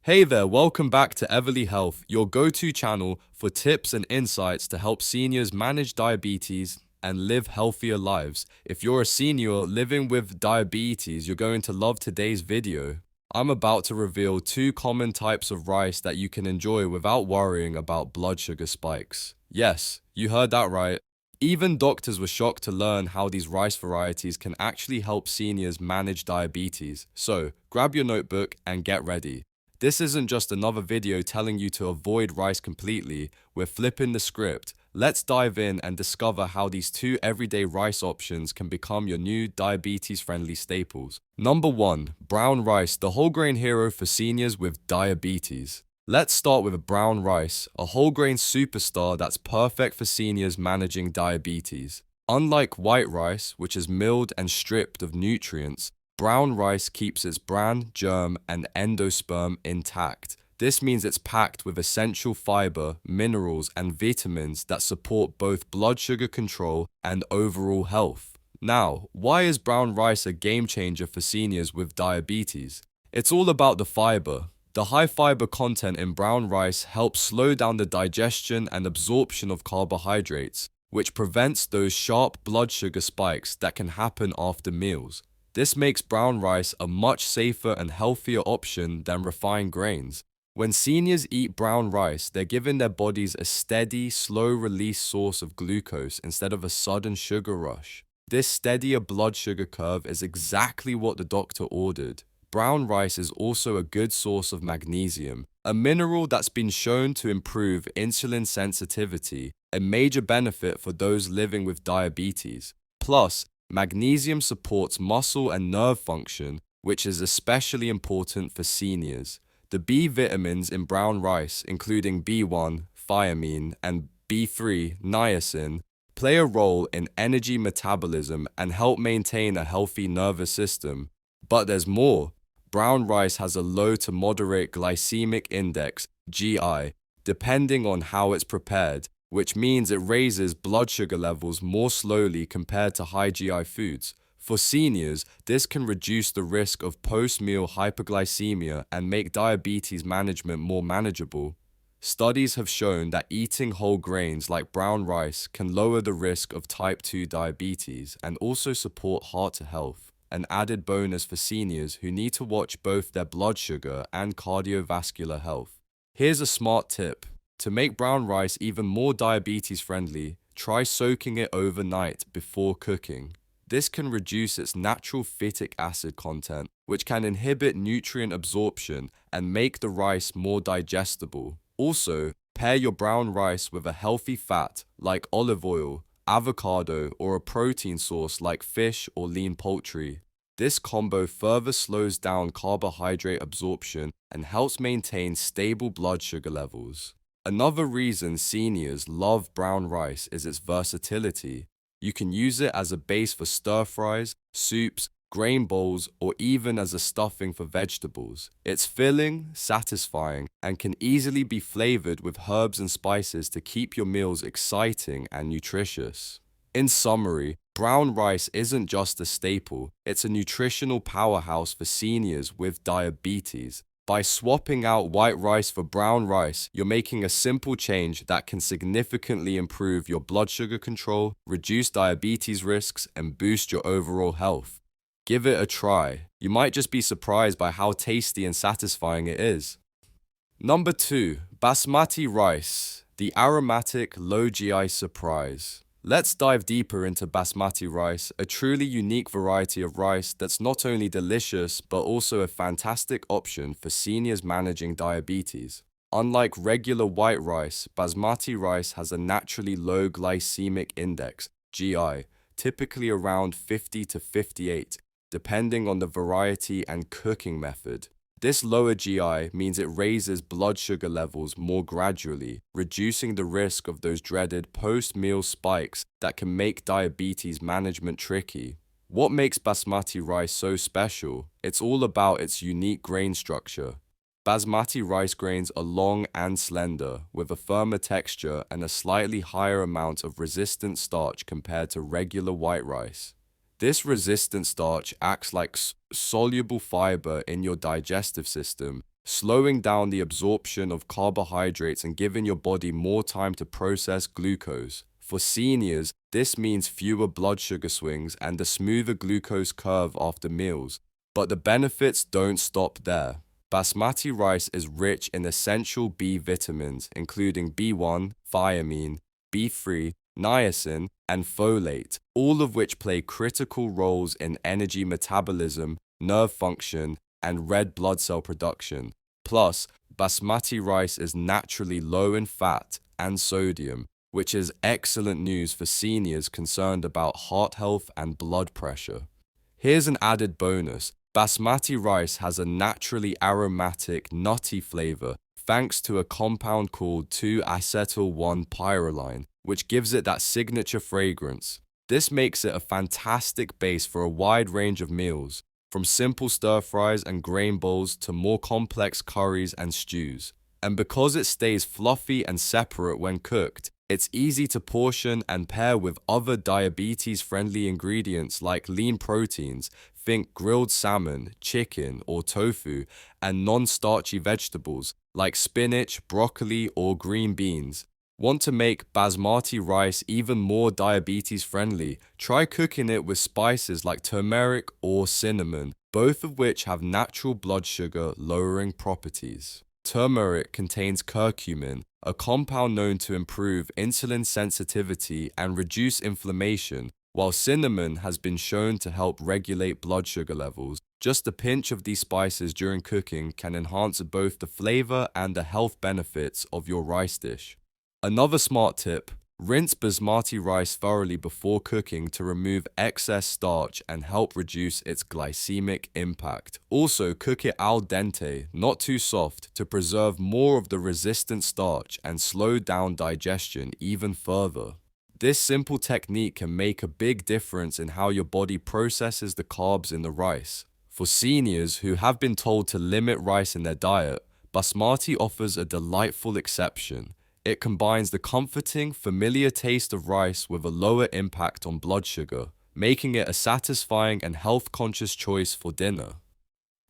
Hey there, welcome back to Everly Health, your go-to channel for tips and insights to help seniors manage diabetes and live healthier lives. If you're a senior living with diabetes, you're going to love today's video. I'm about to reveal two common types of rice that you can enjoy without worrying about blood sugar spikes. Yes, you heard that right. Even doctors were shocked to learn how these rice varieties can actually help seniors manage diabetes. So, grab your notebook and get ready. This isn't just another video telling you to avoid rice completely, we're flipping the script. Let's dive in and discover how these two everyday rice options can become your new diabetes-friendly staples. Number 1. Brown rice, the whole grain hero for seniors with diabetes. Let's start with brown rice, a whole grain superstar that's perfect for seniors managing diabetes. Unlike white rice, which is milled and stripped of nutrients, brown rice keeps its bran, germ, and endosperm intact. This means it's packed with essential fiber, minerals, and vitamins that support both blood sugar control and overall health. Now, why is brown rice a game changer for seniors with diabetes? It's all about the fiber. The high fiber content in brown rice helps slow down the digestion and absorption of carbohydrates, which prevents those sharp blood sugar spikes that can happen after meals. This makes brown rice a much safer and healthier option than refined grains. When seniors eat brown rice, they're giving their bodies a steady, slow-release source of glucose instead of a sudden sugar rush. This steadier blood sugar curve is exactly what the doctor ordered. Brown rice is also a good source of magnesium, a mineral that's been shown to improve insulin sensitivity, a major benefit for those living with diabetes. Plus, magnesium supports muscle and nerve function, which is especially important for seniors. The B vitamins in brown rice, including B1, thiamine, and B3, niacin, play a role in energy metabolism and help maintain a healthy nervous system. But there's more. Brown rice has a low to moderate glycemic index, GI, depending on how it's prepared, which means it raises blood sugar levels more slowly compared to high GI foods. For seniors, this can reduce the risk of post-meal hyperglycemia and make diabetes management more manageable. Studies have shown that eating whole grains like brown rice can lower the risk of type 2 diabetes and also support heart health, an added bonus for seniors who need to watch both their blood sugar and cardiovascular health. Here's a smart tip. To make brown rice even more diabetes-friendly, try soaking it overnight before cooking. This can reduce its natural phytic acid content, which can inhibit nutrient absorption and make the rice more digestible. Also, pair your brown rice with a healthy fat like olive oil, avocado, or a protein source like fish or lean poultry. This combo further slows down carbohydrate absorption and helps maintain stable blood sugar levels. Another reason seniors love brown rice is its versatility. You can use it as a base for stir-fries, soups, grain bowls, or even as a stuffing for vegetables. It's filling, satisfying, and can easily be flavored with herbs and spices to keep your meals exciting and nutritious. In summary, brown rice isn't just a staple, it's a nutritional powerhouse for seniors with diabetes. By swapping out white rice for brown rice, you're making a simple change that can significantly improve your blood sugar control, reduce diabetes risks, and boost your overall health. Give it a try. You might just be surprised by how tasty and satisfying it is. Number 2. Basmati rice, the aromatic, low GI surprise. Let's dive deeper into basmati rice, a truly unique variety of rice that's not only delicious but also a fantastic option for seniors managing diabetes. Unlike regular white rice, basmati rice has a naturally low glycemic index, GI, typically around 50 to 58, depending on the variety and cooking method. This lower GI means it raises blood sugar levels more gradually, reducing the risk of those dreaded post-meal spikes that can make diabetes management tricky. What makes basmati rice so special? It's all about its unique grain structure. Basmati rice grains are long and slender, with a firmer texture and a slightly higher amount of resistant starch compared to regular white rice. This resistant starch acts like soluble fiber in your digestive system, slowing down the absorption of carbohydrates and giving your body more time to process glucose. For seniors, this means fewer blood sugar swings and a smoother glucose curve after meals. But the benefits don't stop there. Basmati rice is rich in essential B vitamins, including B1, thiamine, B3, niacin, and folate, all of which play critical roles in energy metabolism, nerve function, and red blood cell production. Plus, basmati rice is naturally low in fat and sodium, which is excellent news for seniors concerned about heart health and blood pressure. Here's an added bonus. Basmati rice has a naturally aromatic, nutty flavor thanks to a compound called 2-acetyl-1-pyroline, which gives it that signature fragrance. This makes it a fantastic base for a wide range of meals, from simple stir-fries and grain bowls to more complex curries and stews. And because it stays fluffy and separate when cooked, it's easy to portion and pair with other diabetes-friendly ingredients like lean proteins, think grilled salmon, chicken, or tofu, and non-starchy vegetables like spinach, broccoli, or green beans. Want to make basmati rice even more diabetes-friendly? Try cooking it with spices like turmeric or cinnamon, both of which have natural blood sugar lowering properties. Turmeric contains curcumin, a compound known to improve insulin sensitivity and reduce inflammation, while cinnamon has been shown to help regulate blood sugar levels. Just a pinch of these spices during cooking can enhance both the flavor and the health benefits of your rice dish. Another smart tip: rinse basmati rice thoroughly before cooking to remove excess starch and help reduce its glycemic impact. Also, cook it al dente, not too soft, to preserve more of the resistant starch and slow down digestion even further. This simple technique can make a big difference in how your body processes the carbs in the rice. For seniors who have been told to limit rice in their diet, basmati offers a delightful exception. It combines the comforting, familiar taste of rice with a lower impact on blood sugar, making it a satisfying and health-conscious choice for dinner.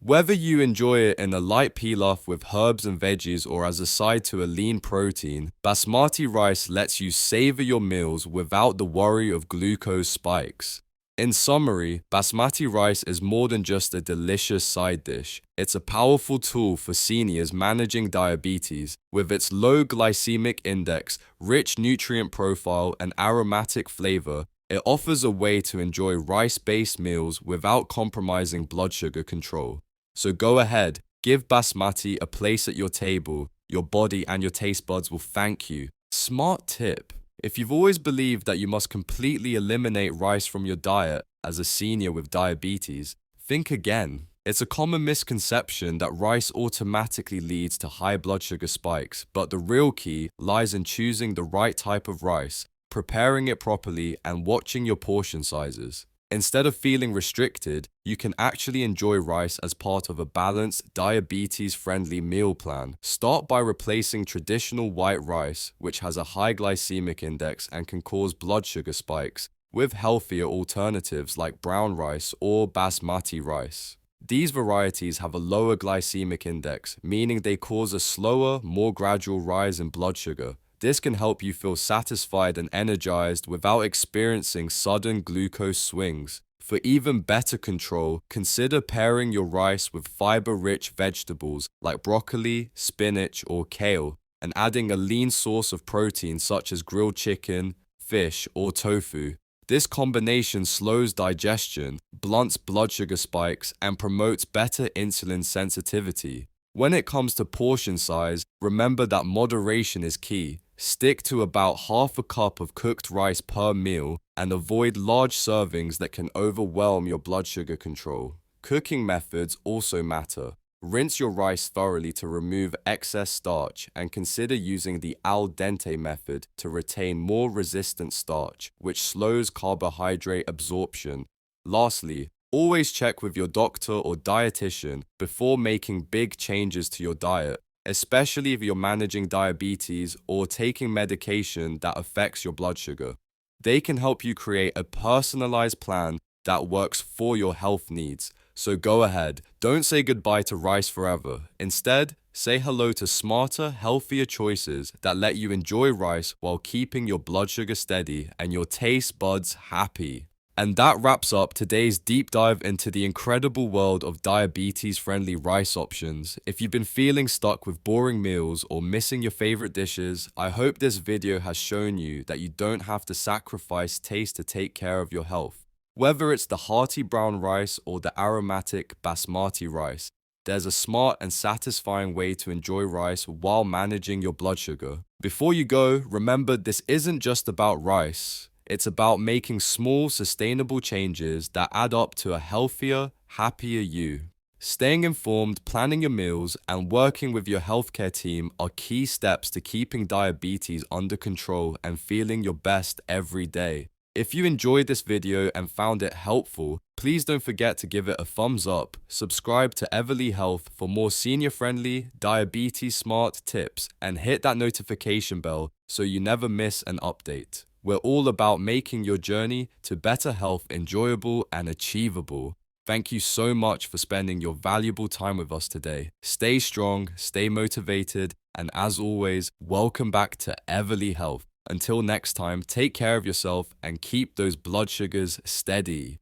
Whether you enjoy it in a light pilaf with herbs and veggies or as a side to a lean protein, basmati rice lets you savor your meals without the worry of glucose spikes. In summary, basmati rice is more than just a delicious side dish. It's a powerful tool for seniors managing diabetes. With its low glycemic index, rich nutrient profile, and aromatic flavor, it offers a way to enjoy rice-based meals without compromising blood sugar control. So go ahead, give basmati a place at your table. Your body and your taste buds will thank you. Smart tip: if you've always believed that you must completely eliminate rice from your diet as a senior with diabetes, think again. It's a common misconception that rice automatically leads to high blood sugar spikes, but the real key lies in choosing the right type of rice, preparing it properly, and watching your portion sizes. Instead of feeling restricted, you can actually enjoy rice as part of a balanced, diabetes-friendly meal plan. Start by replacing traditional white rice, which has a high glycemic index and can cause blood sugar spikes, with healthier alternatives like brown rice or basmati rice. These varieties have a lower glycemic index, meaning they cause a slower, more gradual rise in blood sugar. This can help you feel satisfied and energized without experiencing sudden glucose swings. For even better control, consider pairing your rice with fiber-rich vegetables like broccoli, spinach, or kale, and adding a lean source of protein such as grilled chicken, fish, or tofu. This combination slows digestion, blunts blood sugar spikes, and promotes better insulin sensitivity. When it comes to portion size, remember that moderation is key. Stick to about half a cup of cooked rice per meal and avoid large servings that can overwhelm your blood sugar control. Cooking methods also matter. Rinse your rice thoroughly to remove excess starch and consider using the al dente method to retain more resistant starch, which slows carbohydrate absorption. Lastly, always check with your doctor or dietitian before making big changes to your diet, especially if you're managing diabetes or taking medication that affects your blood sugar. They can help you create a personalized plan that works for your health needs. So go ahead, don't say goodbye to rice forever. Instead, say hello to smarter, healthier choices that let you enjoy rice while keeping your blood sugar steady and your taste buds happy. And that wraps up today's deep dive into the incredible world of diabetes-friendly rice options. If you've been feeling stuck with boring meals or missing your favorite dishes, I hope this video has shown you that you don't have to sacrifice taste to take care of your health. Whether it's the hearty brown rice or the aromatic Basmati rice, there's a smart and satisfying way to enjoy rice while managing your blood sugar. Before you go, remember this isn't just about rice. It's about making small, sustainable changes that add up to a healthier, happier you. Staying informed, planning your meals, and working with your healthcare team are key steps to keeping diabetes under control and feeling your best every day. If you enjoyed this video and found it helpful, please don't forget to give it a thumbs up, subscribe to Everly Health for more senior-friendly, diabetes-smart tips, and hit that notification bell so you never miss an update. We're all about making your journey to better health enjoyable and achievable. Thank you so much for spending your valuable time with us today. Stay strong, stay motivated, and as always, welcome back to Everly Health. Until next time, take care of yourself and keep those blood sugars steady.